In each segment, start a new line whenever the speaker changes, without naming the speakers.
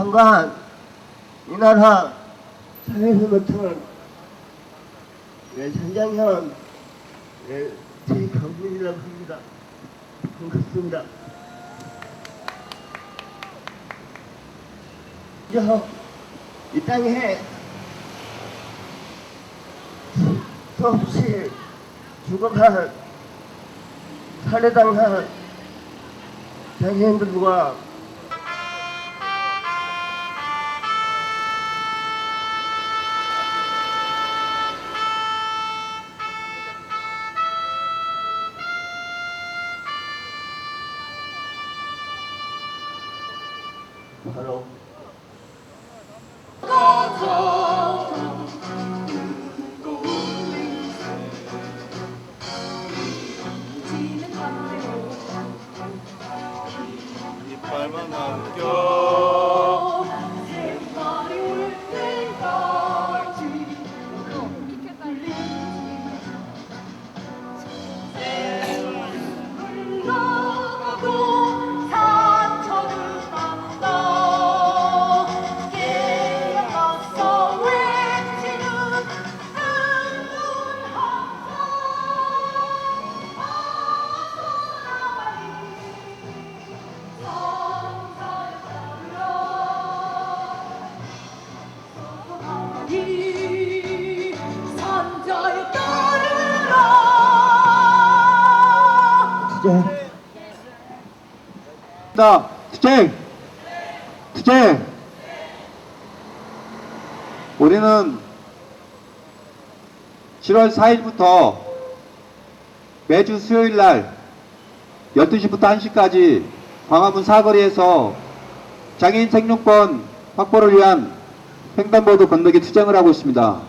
장관, 이 나라 사회에서 맡은 선장현 최경민이라고 합니다. 반갑습니다. 이 땅에 수없이 죽어간 살해당한 장애인들과 바로
이빨만 남겨
색깔이 올 때까지 흘러가고 상처를 받아 깨어나서 외치는 한분 이 산자여 따르라.
투쟁! 우리는 7월 4일부터 매주 수요일 날 12시부터 1시까지 광화문 사거리에서 장애인 생존권 확보를 위한 횡단보도 건너기 투쟁을 하고 있습니다.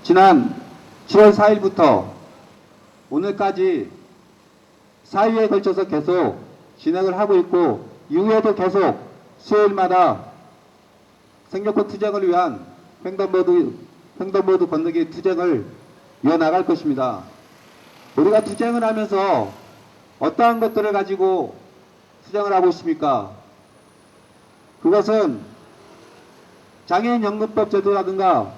지난 7월 4일부터 오늘까지 4일에 걸쳐서 계속 진행을 하고 있고 이후에도 계속 수요일마다 생존권 투쟁을 위한 횡단보도 건너기 투쟁을 이어나갈 것입니다. 우리가 투쟁을 하면서 어떠한 것들을 가지고 투쟁을 하고 있습니까? 그것은 장애인 연금법 제도라든가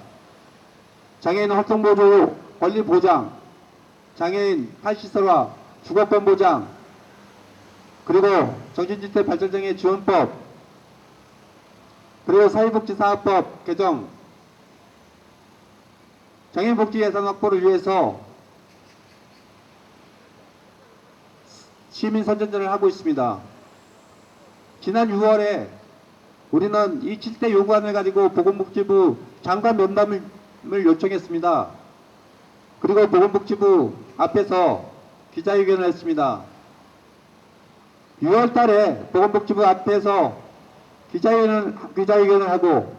장애인 활동보조 권리 보장, 장애인 탈시설화, 주거권 보장, 그리고 정신지체 발전장애 지원법, 그리고 사회복지사업법 개정, 장애인복지 예산 확보를 위해서 시민선전전을 하고 있습니다. 지난 6월에 우리는 이 7대 요구안을 가지고 보건복지부 장관 면담을 요청했습니다. 그리고 보건복지부 앞에서 기자회견을 했습니다. 6월 달에 보건복지부 앞에서 기자회견을 하고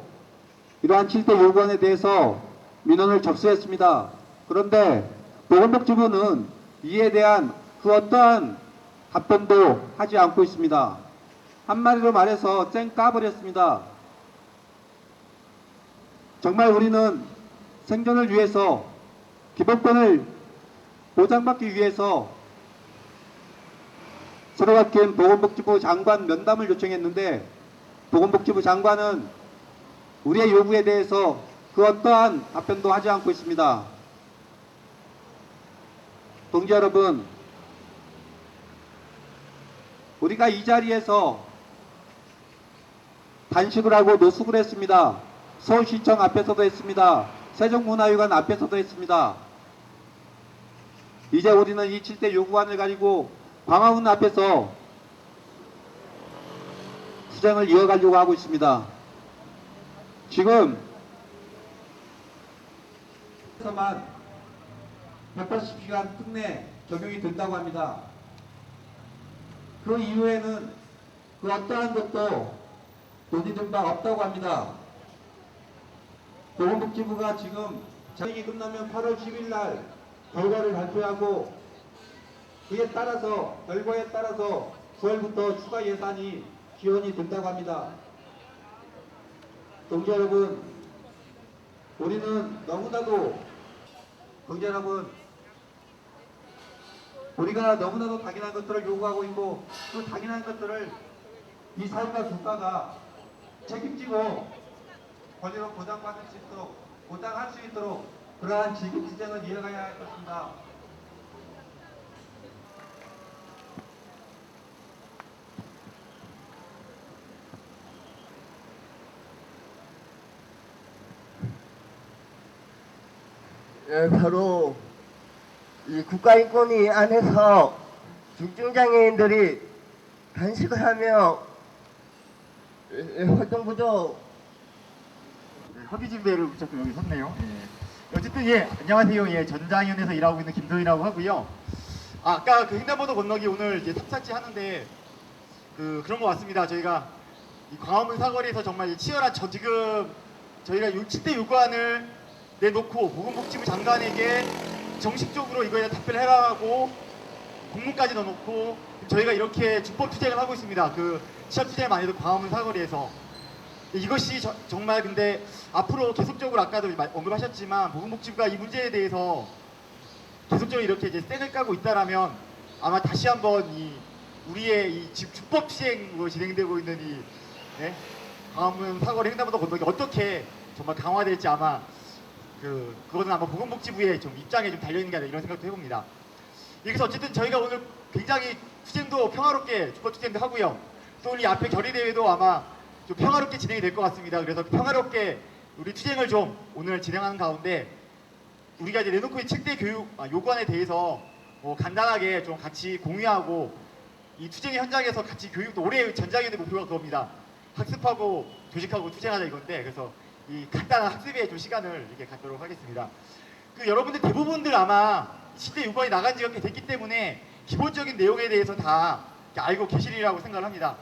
이러한 7대 요구안에 대해서 민원을 접수했습니다. 그런데 보건복지부는 이에 대한 그 어떠한 답변도 하지 않고 있습니다. 한마디로 말해서 쌩 까버렸습니다. 정말 우리는 생존을 위해서 기본권을 보장받기 위해서 서로 바뀐 보건복지부 장관 면담을 요청했는데 보건복지부 장관은 우리의 요구에 대해서 그 어떠한 답변도 하지 않고 있습니다. 동지 여러분, 우리가 이 자리에서 단식을 하고 노숙을 했습니다. 서울시청 앞에서도 했습니다. 세종문화회관 앞에서도 했습니다. 이제 우리는 이 7대 요구안을 가지고 광화문 앞에서 투쟁을 이어가려고 하고 있습니다. 지금 180시간 특례 적용이 된다고 합니다. 그 이후에는 그 어떠한 것도 논의된 바 없다고 합니다. 보건복지부가 지금 자격이 끝나면 8월 10일 날 결과를 발표하고 그에 따라서 결과에 따라서 9월부터 추가 예산이 지원이 된다고 합니다. 동지 여러분, 우리는 너무나도 동지 여러분, 우리가 너무나도 당연한 것들을 요구하고 있고 그 당연한 것들을 이 사회가 국가가 책임지고 권리로 보장받을 수 있도록 보장할 수 있도록 그러한 지급투쟁을 이어가야 할 것입니다.
바로 이 국가인권위 안에서 중증장애인들이 단식을 하며 활동부죠.
협의진배를 붙잡고 여기 섰네요. 예. 어쨌든 안녕하세요. 전장현에서 일하고 있는 김도희라고 하고요. 아까 그 횡단보도 건너기 오늘 이제 탑사치 하는데 그런 것 같습니다. 저희가 이 광화문 사거리에서 정말 치열한 지금 저희가 7대 요구안을 내놓고 보건복지부 장관에게 정식적으로 이거에 대한 답변을 해라고 공문까지 넣어놓고 저희가 이렇게 주법 투쟁을 하고 있습니다. 취업 투쟁을 많이 해도 광화문 사거리에서 이것이 정말 근데 앞으로 계속적으로 아까도 언급하셨지만 보건복지부가 이 문제에 대해서 계속적으로 이렇게 이제 쌩을 까고 있다라면 아마 다시 한번 우리의 이 주법 투쟁으로 진행되고 있는 광화문 사거리 횡단보도 건너기 어떻게 정말 강화될지 아마 그거는 아마 보건복지부의 좀 입장에 좀 달려있는 게 아니라 이런 생각도 해봅니다. 그래서 어쨌든 저희가 오늘 굉장히 투쟁도 평화롭게 주법 투쟁도 하고요. 또 오늘 이 앞에 결의대회도 아마 좀 평화롭게 진행이 될 것 같습니다. 그래서 평화롭게 우리 투쟁을 좀 오늘 진행하는 가운데 우리가 이제 내놓고 있는 7대 요구안에 대해서 간단하게 좀 같이 공유하고 이 투쟁의 현장에서 같이 교육도 올해 전장의 목표가 그겁니다. 학습하고 조직하고 투쟁하자 이건데 그래서 이 간단한 학습의 좀 시간을 이렇게 갖도록 하겠습니다. 여러분들 대부분들 아마 7대 요구안이 나간 지가 꽤 됐기 때문에 기본적인 내용에 대해서 다 알고 계시리라고 생각을 합니다.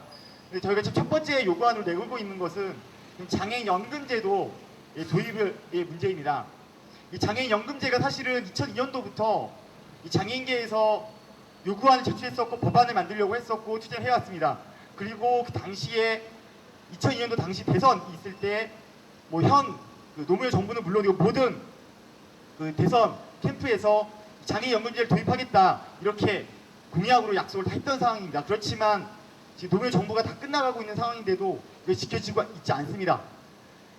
근데 저희가 지금 첫 번째 요구안으로 내걸고 있는 것은 장애인 연금제도 도입의 문제입니다. 이 장애인 연금제가 사실은 2002년도부터 이 장애인계에서 요구안을 제출했었고 법안을 만들려고 했었고 투쟁을 해왔습니다. 그리고 그 당시에 2002년도 당시 대선 있을 때 현 노무현 정부는 물론이고 모든 대선 캠프에서 장애인 연금제를 도입하겠다 이렇게 공약으로 약속을 다 했던 상황입니다. 그렇지만 지금 노무현 정부가 다 끝나가고 있는 상황인데도 이게 지켜지고 있지 않습니다.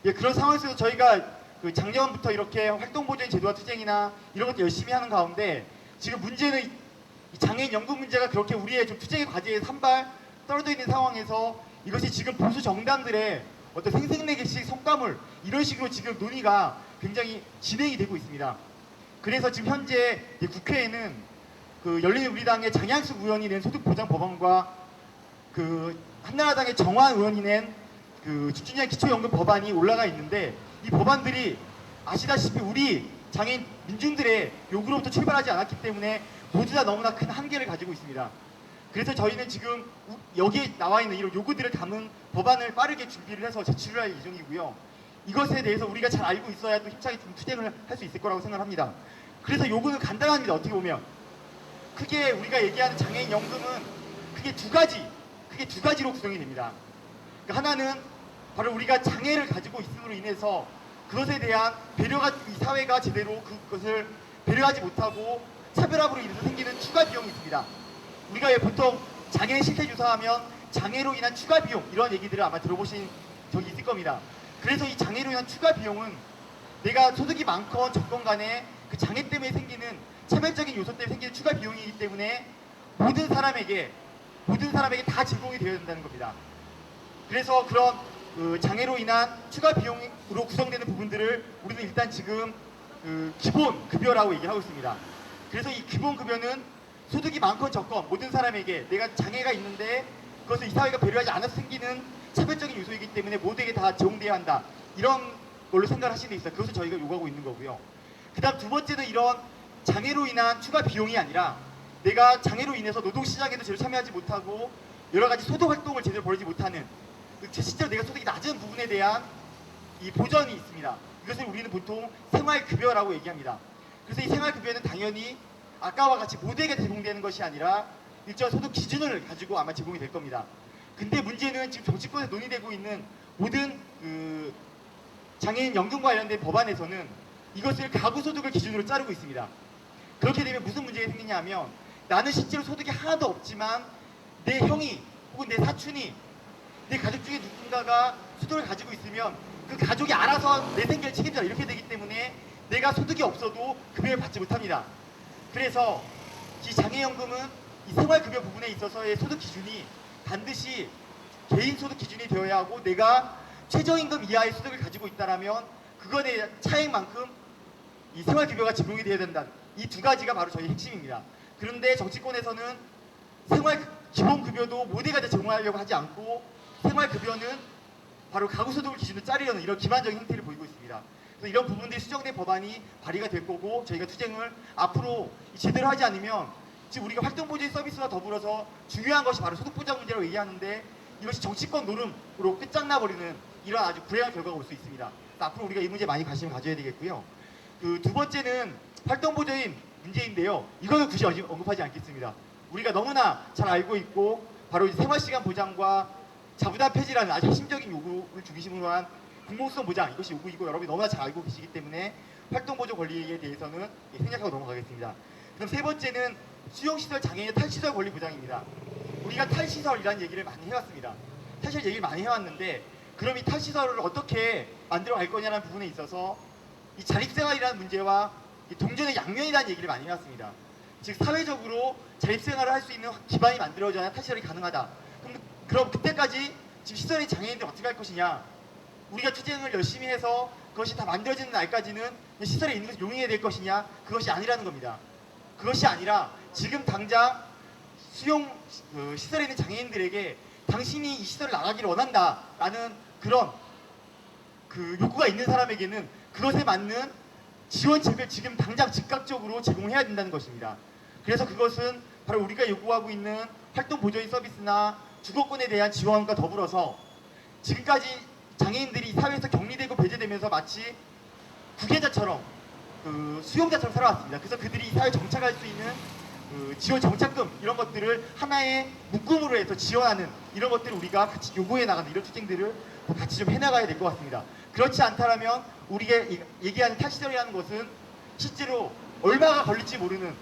그런 상황에서 저희가 작년부터 이렇게 활동보조인 제도화 투쟁이나 이런 것도 열심히 하는 가운데 지금 문제는 이 장애인 연금 문제가 그렇게 우리의 좀 투쟁의 과제에 한발 떨어져 있는 상황에서 이것이 지금 보수 정당들의 어떤 생색내기식 성과물 이런 식으로 지금 논의가 굉장히 진행이 되고 있습니다. 그래서 지금 현재 국회에는 열린우리당의 장양숙 의원이 낸 소득보장법안과 한나라당의 정환 의원이 낸 집주인의 기초연금 법안이 올라가 있는데 이 법안들이 아시다시피 우리 장애인 민중들의 요구로부터 출발하지 않았기 때문에 모두 다 너무나 큰 한계를 가지고 있습니다. 그래서 저희는 지금 여기에 나와 있는 이런 요구들을 담은 법안을 빠르게 준비를 해서 제출을 할 예정이고요. 이것에 대해서 우리가 잘 알고 있어야 또 힘차게 좀 투쟁을 할 수 있을 거라고 생각합니다. 그래서 요구는 간단합니다. 어떻게 보면 크게 우리가 얘기하는 장애인 연금은 크게 두 가지로 구성이 됩니다. 하나는 바로 우리가 장애를 가지고 있음으로 인해서 그것에 대한 배려가 이 사회가 제대로 그것을 배려하지 못하고 차별함으로 인해서 생기는 추가 비용이 있습니다. 우리가 왜 보통 장애인 실태조사하면 장애로 인한 추가 비용 이런 얘기들을 아마 들어보신 적이 있을 겁니다. 그래서 이 장애로 인한 추가 비용은 내가 소득이 많건 적건 간에 그 장애 때문에 생기는 차별적인 요소 때문에 생기는 추가 비용이기 때문에 모든 사람에게 다 제공이 되어야 된다는 겁니다. 그래서 그런 장애로 인한 추가 비용으로 구성되는 부분들을 우리는 일단 지금 기본 급여라고 얘기하고 있습니다. 그래서 이 기본 급여는 소득이 많건 적건 모든 사람에게 내가 장애가 있는데 그것을 이 사회가 배려하지 않아서 생기는 차별적인 요소이기 때문에 모두에게 다 제공돼야 한다. 이런 걸로 생각을 하시는 데 있어요. 그것을 저희가 요구하고 있는 거고요. 그 다음 두 번째는 이런 장애로 인한 추가 비용이 아니라 내가 장애로 인해서 노동시장에도 제대로 참여하지 못하고 여러 가지 소득 활동을 제대로 벌이지 못하는 실제로 내가 소득이 낮은 부분에 대한 이 보전이 있습니다. 이것을 우리는 보통 생활급여라고 얘기합니다. 그래서 이 생활급여는 당연히 아까와 같이 모두에게 제공되는 것이 아니라 일정한 소득 기준을 가지고 아마 제공이 될 겁니다. 근데 문제는 지금 정치권에서 논의되고 있는 모든 장애인 연금 관련된 법안에서는 이것을 가구소득을 기준으로 자르고 있습니다. 그렇게 되면 무슨 문제가 생기냐 하면 나는 실제로 소득이 하나도 없지만 내 형이 혹은 내 사촌이 내 가족 중에 누군가가 소득을 가지고 있으면 그 가족이 알아서 내 생계를 책임져라 이렇게 되기 때문에 내가 소득이 없어도 급여를 받지 못합니다. 그래서 이 장애연금은 이 생활급여 부분에 있어서의 소득 기준이 반드시 개인 소득 기준이 되어야 하고 내가 최저임금 이하의 소득을 가지고 있다라면 그거에 대한 차액만큼 이 생활급여가 적용이 되어야 된다. 이 두 가지가 바로 저희 핵심입니다. 그런데 정치권에서는 기본급여도 모두가 다 제공하려고 하지 않고 생활급여는 바로 가구소득을 기준으로 자르려는 이런 기만적인 행태를 보이고 있습니다. 그래서 이런 부분들이 수정된 법안이 발의가 될 거고 저희가 투쟁을 앞으로 제대로 하지 않으면 지금 우리가 활동보조인 서비스와 더불어서 중요한 것이 바로 소득보장 문제라고 얘기하는데 이것이 정치권 노름으로 끝장나버리는 이런 아주 불행한 결과가 올 수 있습니다. 앞으로 우리가 이 문제에 많이 관심을 가져야 되겠고요. 그 두 번째는 활동보조인 문제인데요. 이거는 굳이 언급하지 않겠습니다. 우리가 너무나 잘 알고 있고 바로 이 생활시간 보장과 자부담 폐지라는 아주 핵심적인 요구를 중심으로 한 공공수선 보장 이것이 요구이고 여러분이 너무나 잘 알고 계시기 때문에 활동보조 권리에 대해서는 생략하고 넘어가겠습니다. 그럼 세 번째는 수용시설 장애인의 탈시설 권리 보장입니다. 우리가 탈시설이라는 얘기를 많이 해왔습니다. 탈시설 얘기를 많이 해왔는데 그럼 이 탈시설을 어떻게 만들어 갈 거냐는 부분에 있어서 이 자립생활이라는 문제와 이 동전의 양면이라는 얘기를 많이 해왔습니다. 즉 사회적으로 자립생활을 할 수 있는 기반이 만들어져야 탈시설이 가능하다. 그럼 그때까지 지금 시설의 장애인들 어떻게 할 것이냐? 우리가 투쟁을 열심히 해서 그것이 다 만들어지는 날까지는 시설에 있는 것을 용인해야 될 것이냐? 그것이 아니라는 겁니다. 그것이 아니라 지금 당장 수용 시설에 있는 장애인들에게 당신이 이 시설을 나가기를 원한다라는 그런 그 욕구가 있는 사람에게는 그것에 맞는 지원책을 지금 당장 즉각적으로 제공해야 된다는 것입니다. 그래서 그것은 바로 우리가 요구하고 있는 활동보조인 서비스나 주거권에 대한 지원과 더불어서 지금까지 장애인들이 사회에서 격리되고 배제되면서 마치 구계자처럼 수용자처럼 살아왔습니다. 그래서 그들이 이 사회에 정착할 수 있는 지원 정착금 이런 것들을 하나의 묶음으로 해서 지원하는 이런 것들을 우리가 같이 요구해 나가는 이런 투쟁들을 같이 좀 해나가야 될 것 같습니다. 그렇지 않다면 우리가 얘기하는 탈시설이라는 것은 실제로 얼마가 걸릴지 모르는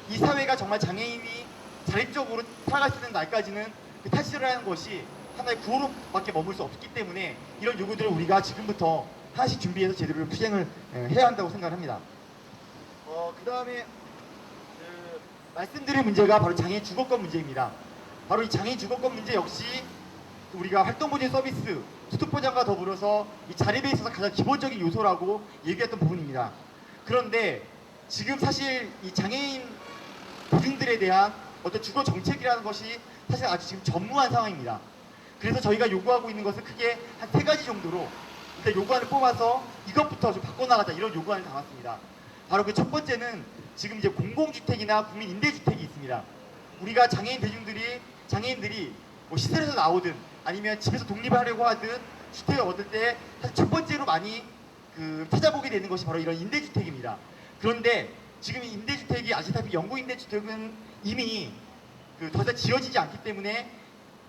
이 사회가 정말 장애인이 자립적으로 살아갈 수 있는 날까지는 그 탈시설이라는 것이 하나의 구호로밖에 머물 수 없기 때문에 이런 요구들을 우리가 지금부터 하나씩 준비해서 제대로 투쟁을 해야 한다고 생각을 합니다. 그 다음에 말씀드릴 문제가 바로 장애인 주거권 문제입니다. 바로 이 장애인 주거권 문제 역시 우리가 활동보조 서비스, 소득보장과 더불어서 이 자립에 있어서 가장 기본적인 요소라고 얘기했던 부분입니다. 그런데 지금 사실 이 장애인 보증들에 대한 어떤 주거 정책이라는 것이 사실 아주 지금 전무한 상황입니다. 그래서 저희가 요구하고 있는 것은 크게 한 3가지 정도로 일단 요구안을 뽑아서 이것부터 좀 바꿔나가자 이런 요구안을 담았습니다. 바로 그 첫 번째는 지금 이제 공공주택이나 국민 임대주택이 있습니다. 우리가 장애인들이 뭐 시설에서 나오든 아니면 집에서 독립을 하려고 하든 주택을 얻을 때 사실 첫 번째로 많이 찾아보게 되는 것이 바로 이런 임대주택입니다. 그런데 지금 임대주택이 아시다시피 영구 임대주택은 이미 더 이상 지어지지 않기 때문에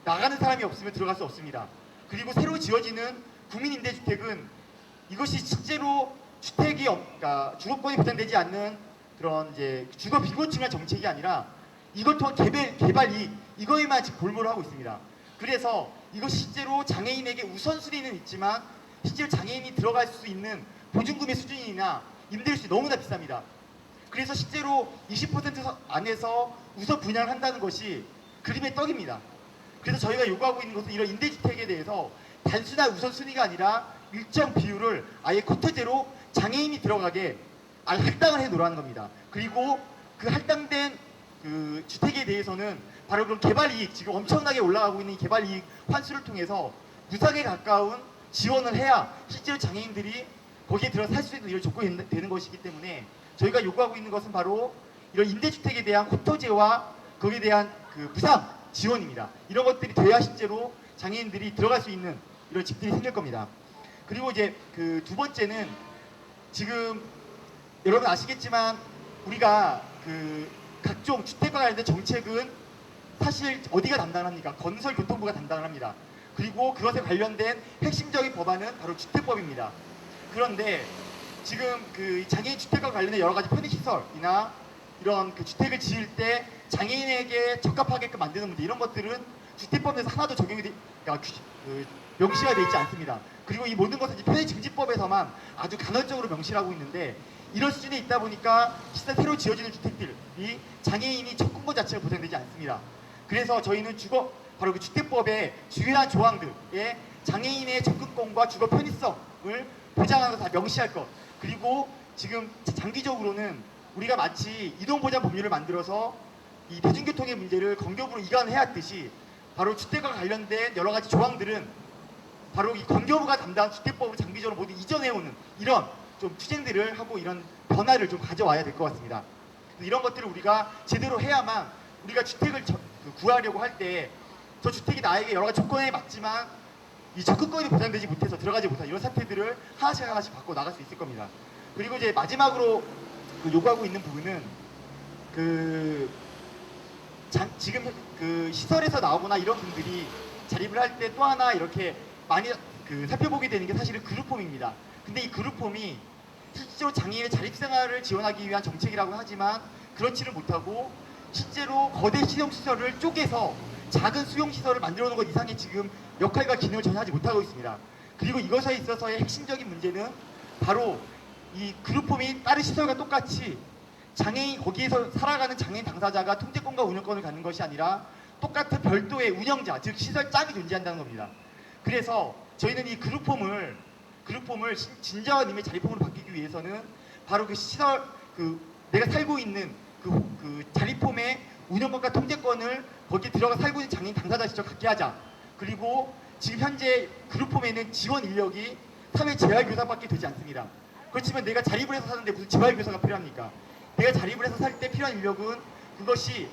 나가는 사람이 없으면 들어갈 수 없습니다. 그리고 새로 지어지는 국민임대주택은 이것이 실제로 그러니까 주거권이 보장되지 않는 그런 이제 주거 비곤층한 정책이 아니라 이걸 통한 개발 이익 이거에만 지금 골몰을 하고 있습니다. 그래서 이것이 실제로 장애인에게 우선순위는 있지만 실제로 장애인이 들어갈 수 있는 보증금의 수준이나 임대료값이 너무나 비쌉니다. 그래서 실제로 20% 안에서 우선 분양을 한다는 것이 그림의 떡입니다. 그래서 저희가 요구하고 있는 것은 이런 임대주택에 대해서 단순한 우선순위가 아니라 일정 비율을 아예 코트제로 장애인이 들어가게 아예 할당을 해 놓으라는 겁니다. 그리고 그 할당된 그 주택에 대해서는 바로 그런 개발이익, 지금 엄청나게 올라가고 있는 이 개발이익 환수를 통해서 무상에 가까운 지원을 해야 실제로 장애인들이 거기에 들어서 살 수 있는 이런 조건이 되는 것이기 때문에 저희가 요구하고 있는 것은 바로 이런 임대주택에 대한 코토제와 거기에 대한 그 부상 지원입니다. 이런 것들이 돼야 실제로 장애인들이 들어갈 수 있는 이런 집들이 생길 겁니다. 그리고 이제 그 두 번째는 지금 여러분 아시겠지만 우리가 그 각종 주택과 관련된 정책은 사실 어디가 담당합니까? 건설교통부가 담당을 합니다. 그리고 그것에 관련된 핵심적인 법안은 바로 주택법입니다. 그런데 지금 그 장애인 주택과 관련된 여러 가지 편의시설이나 이런 그 주택을 지을 때 장애인에게 적합하게끔 만드는 문제 이런 것들은 주택법 내에서 하나도 그러니까 명시가 되어 있지 않습니다. 그리고 이 모든 것은 이제 편의증지법에서만 아주 간헐적으로 명시를 하고 있는데 이런 수준에 있다 보니까 실제 새로 지어지는 주택들이 장애인이 접근권 자체가 보장되지 않습니다. 그래서 저희는 바로 그 주택법의 주요한 조항들에 장애인의 접근권과 주거 편의성을 보장하는 거 다 명시할 것. 그리고 지금 장기적으로는 우리가 마치 이동보장법률을 만들어서 이 대중교통의 문제를 건교부로 이관해야 했듯이 바로 주택과 관련된 여러 가지 조항들은 바로 이 건교부가 담당한 주택법을 장기적으로 모두 이전해오는 이런 좀 투쟁들을 하고 이런 변화를 좀 가져와야 될 것 같습니다. 이런 것들을 우리가 제대로 해야만 우리가 주택을 구하려고 할 때 저 주택이 나에게 여러 가지 조건에 맞지만 이 접근권이 보장되지 못해서 들어가지 못한 이런 사태들을 하나씩 하나씩 바꿔 나갈 수 있을 겁니다. 그리고 이제 마지막으로 요구하고 있는 부분은 지금 시설에서 나오거나 이런 분들이 자립을 할 때 또 하나 이렇게 많이 살펴보게 되는 게 사실은 그룹홈입니다. 근데 이 그룹홈이 실제로 장애인의 자립생활을 지원하기 위한 정책이라고 하지만 그렇지를 못하고 실제로 거대 실용시설을 쪼개서 작은 수용시설을 만들어 놓은 것 이상의 지금 역할과 기능을 전혀 하지 못하고 있습니다. 그리고 이것에 있어서의 핵심적인 문제는 바로 이 그룹홈이 다른 시설과 똑같이 거기에서 살아가는 장애인 당사자가 통제권과 운영권을 갖는 것이 아니라 똑같은 별도의 운영자, 즉 시설장이 존재한다는 겁니다. 그래서 저희는 이 그룹홈을 진정한 의미의 자립홈으로 바뀌기 위해서는 바로 그 시설, 내가 살고 있는 그 자립홈의 운영권과 통제권을 거기에 들어가 살고 있는 장애인 당사자 시절 갖게 하자. 그리고 지금 현재 그룹홈에는 지원 인력이 사회 재활교사밖에 되지 않습니다. 그렇지만 내가 자립을 해서 사는데 무슨 재활교사가 필요합니까? 내가 자립을 해서 살 때 필요한 인력은 그것이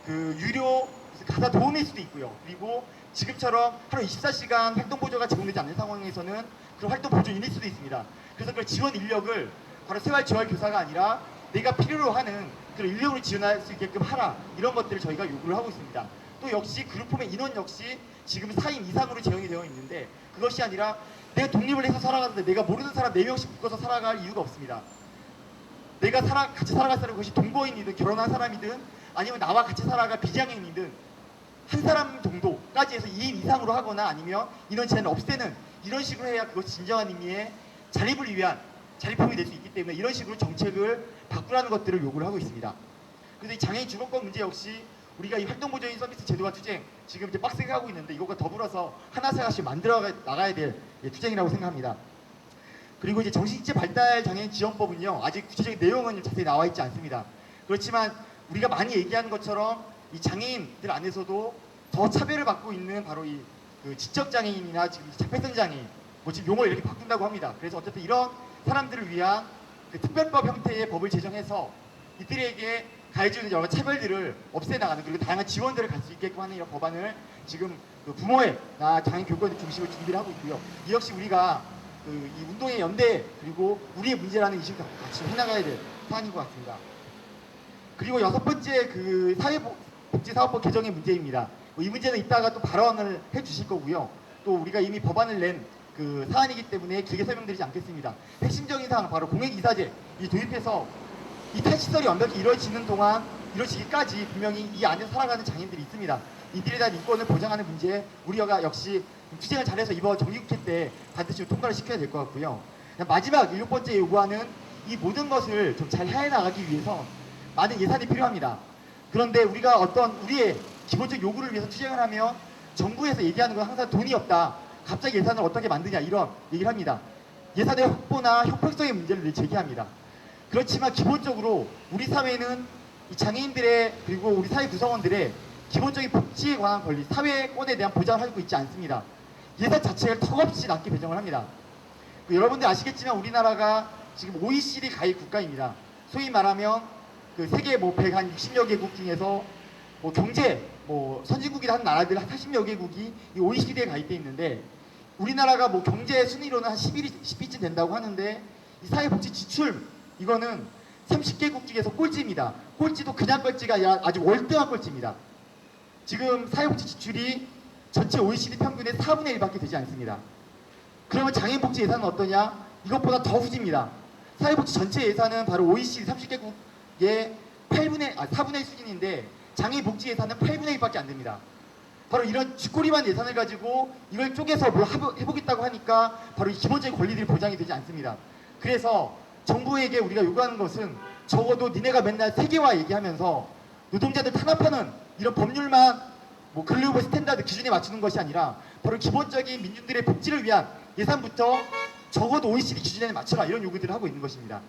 유료 가사 도움일 수도 있고요. 그리고 지금처럼 하루 24시간 활동보조가 제공되지 않는 상황에서는 그런 활동보조인일 수도 있습니다. 그래서 그 지원 인력을 바로 생활재활교사가 아니라 내가 필요로 하는 그런 인력으로 지원할 수 있게끔 하라. 이런 것들을 저희가 요구를 하고 있습니다. 또 역시 그룹홈의 인원 역시 지금 4인 이상으로 재정이 되어 있는데 그것이 아니라 내가 독립을 해서 살아가는데 내가 모르는 사람 4명씩 묶어서 살아갈 이유가 없습니다. 내가 같이 살아갈 사람이 그것이 동거인이든 결혼한 사람이든 아니면 나와 같이 살아갈 비장애인이든 한 사람 정도까지 해서 2인 이상으로 하거나 아니면 인원 제한을 없애는 이런 식으로 해야 그것이 진정한 의미의 자립을 위한 자립홈이 될 수 있기 때문에 이런 식으로 정책을 바꾸라는 것들을 요구를 하고 있습니다. 그래서 이 장애인 주거권 문제 역시 우리가 이 활동보조인 서비스 제도화 투쟁 지금 이제 빡세게 하고 있는데 이것과 더불어서 하나씩 만들어 나가야 될 투쟁이라고 생각합니다. 그리고 이제 정신체 발달 장애인 지원법은요 아직 구체적인 내용은 자세히 나와 있지 않습니다. 그렇지만 우리가 많이 얘기하는 것처럼 이 장애인들 안에서도 더 차별을 받고 있는 바로 이 지적 장애인이나 지금 자폐성 장애인 지금 용어를 이렇게 바꾼다고 합니다. 그래서 어쨌든 이런 사람들을 위한 특별법 형태의 법을 제정해서 이들에게 가해지는 여러 차별들을 없애나가는 그리고 다양한 지원들을 갈 수 있게끔 하는 이런 법안을 지금 부모회나 장애인 교육원의 중심으로 준비를 하고 있고요. 이 역시 우리가 이 운동의 연대 그리고 우리의 문제라는 인식을 같이 해나가야 될 사안인 것 같습니다. 그리고 6번째 사회복지사업법 개정의 문제입니다. 이 문제는 이따가 또 발언을 해주실 거고요. 또 우리가 이미 법안을 낸 사안이기 때문에 길게 설명드리지 않겠습니다. 핵심적인 사항은 바로 공익이사제 이 도입해서 이 탈시설이 완벽히 이루어지는 동안 이루어지기까지 분명히 이 안에서 살아가는 장애인들이 있습니다. 이들에 대한 인권을 보장하는 문제 우리가 역시 투쟁을 잘해서 이번 정기국회 때 반드시 통과를 시켜야 될 것 같고요. 마지막 7번째 요구하는 이 모든 것을 좀 잘 해나가기 위해서 많은 예산이 필요합니다. 그런데 우리가 우리의 기본적 요구를 위해서 투쟁을 하면 정부에서 얘기하는 건 항상 돈이 없다. 갑자기 예산을 어떻게 만드냐 이런 얘기를 합니다. 예산의 확보나 형평성의 문제를 늘 제기합니다. 그렇지만 기본적으로 우리 사회는 이 장애인들의 그리고 우리 사회 구성원들의 기본적인 복지에 관한 권리, 사회권에 대한 보장을 하고 있지 않습니다. 예산 자체를 턱없이 낮게 배정을 합니다. 여러분들 아시겠지만 우리나라가 지금 OECD 가입 국가입니다. 소위 말하면 세계 160여 개국 중에서 경제 선진국이라 하는 나라들 한 40여 개국이 이 OECD에 가입돼 있는데 우리나라가 경제 순위로는 한 10위쯤 된다고 하는데 이 사회복지 지출 이거는 30개국 중에서 꼴찌입니다. 꼴찌도 그냥 꼴찌가 아니라 아주 월등한 꼴찌입니다. 지금 사회복지 지출이 전체 OECD 평균의 4분의 1밖에 되지 않습니다. 그러면 장애인복지 예산은 어떠냐? 이것보다 더 후지입니다. 사회복지 전체 예산은 바로 OECD 30개국의 4분의 1 수준인데 장애인복지 예산은 8분의 1밖에 안 됩니다. 바로 이런 쥐꼬리만 예산을 가지고 이걸 쪼개서 뭘 해보겠다고 하니까 바로 이 기본적인 권리들이 보장이 되지 않습니다. 그래서 정부에게 우리가 요구하는 것은 적어도 니네가 맨날 세계화 얘기하면서 노동자들 탄압하는 이런 법률만 뭐 글로벌 스탠다드 기준에 맞추는 것이 아니라 바로 기본적인 민중들의 복지를 위한 예산부터 적어도 OECD 기준에 맞춰라 이런 요구들을 하고 있는 것입니다.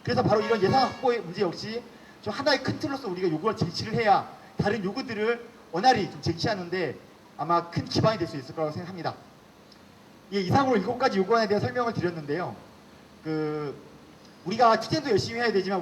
그래서 바로 이런 예산 확보의 문제 역시 좀 하나의 큰 틀로서 우리가 요구를 제시를 해야 다른 요구들을 원활히 좀 제시하는데 아마 큰 기반이 될 수 있을 거라고 생각합니다. 예, 이상으로 7가지 요구안에 대한 설명을 드렸는데요. 우리가 투쟁도 열심히 해야 되지만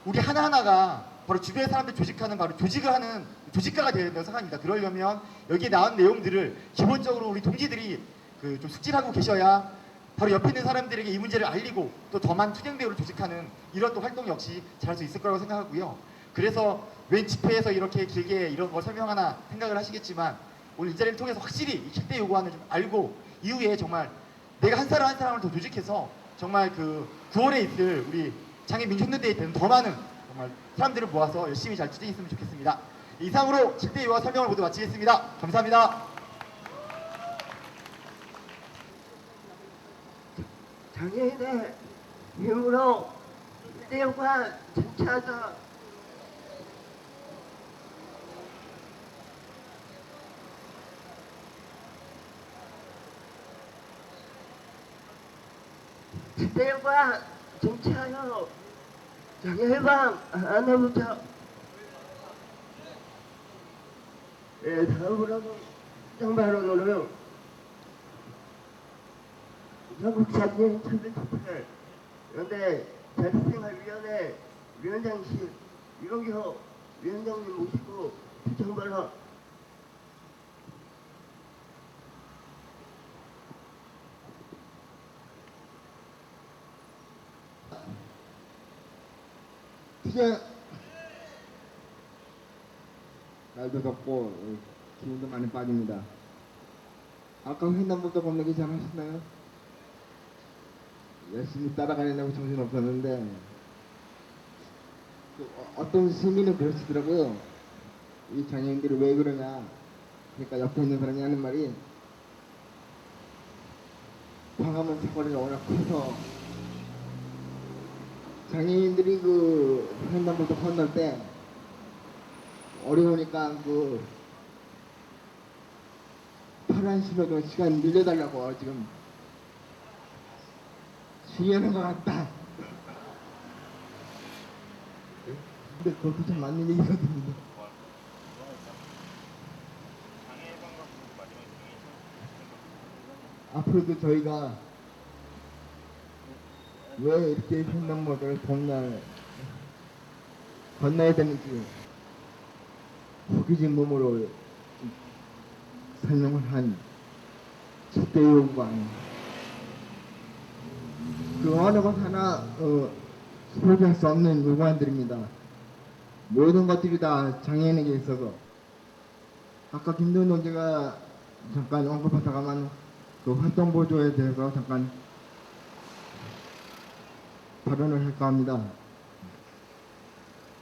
우리 하나하나가 바로 주변의 사람들 조직하는 바로 조직을 하는 조직가가 되어야 된다고 생각합니다. 그러려면 여기에 나온 내용들을 기본적으로 우리 동지들이 좀 숙지하고 계셔야 바로 옆에 있는 사람들에게 이 문제를 알리고 또 더 많은 투쟁대우를 조직하는 이런 또 활동 역시 잘할 수 있을 거라고 생각하고요. 그래서 웬 집회에서 이렇게 길게 이런 거 설명하나 생각을 하시겠지만 오늘 이 자리를 통해서 확실히 이 7대 요구안을 좀 알고 이후에 정말 내가 한 사람 한 사람을 더 조직해서 정말 9월에 있을 우리 장애민족연대에 때는 더 많은 정말 사람들을 모아서 열심히 잘 투쟁했으면 좋겠습니다. 이상으로 7대 요구안 설명을 모두 마치겠습니다. 감사합니다.
장애인의 힘으로 때와 전차도 때와 전차로 장애방 안으로부터 다음으로는 정발언으로 전국장애인 참여집회 연대 자립생활위원회 위원장실 이동규 위원장님 모시고 정발언
이제 날도 덥고 기운도 많이 빠집니다. 아까 횡단보도 건너기 잘 하셨나요? 열심히 따라가려고 정신 없었는데 어떤 시민은 그러시더라고요. 이 장애인들이 왜 그러냐. 그러니까 옆에 있는 사람이 하는 말이 광화문 사거리가 워낙 커서 장애인들이 횡단보도 건널 때 어려우니까 파란 신호등 시간 늘려달라고 지금 시위하는 것 같다. 근데 그것도 참 맞는 얘기거든요. 앞으로도 저희가 왜 이렇게 횡단보도를 건너야 되는지 호기진 몸으로 설명을 한 10대 요구안 어느 것 하나 소비할 수 없는 요구안들입니다. 모든 것들이 다 장애인에게 있어서 아까 김도훈 동지가 잠깐 언급하다가만 활동 보조에 대해서 잠깐 발언을 할까 합니다.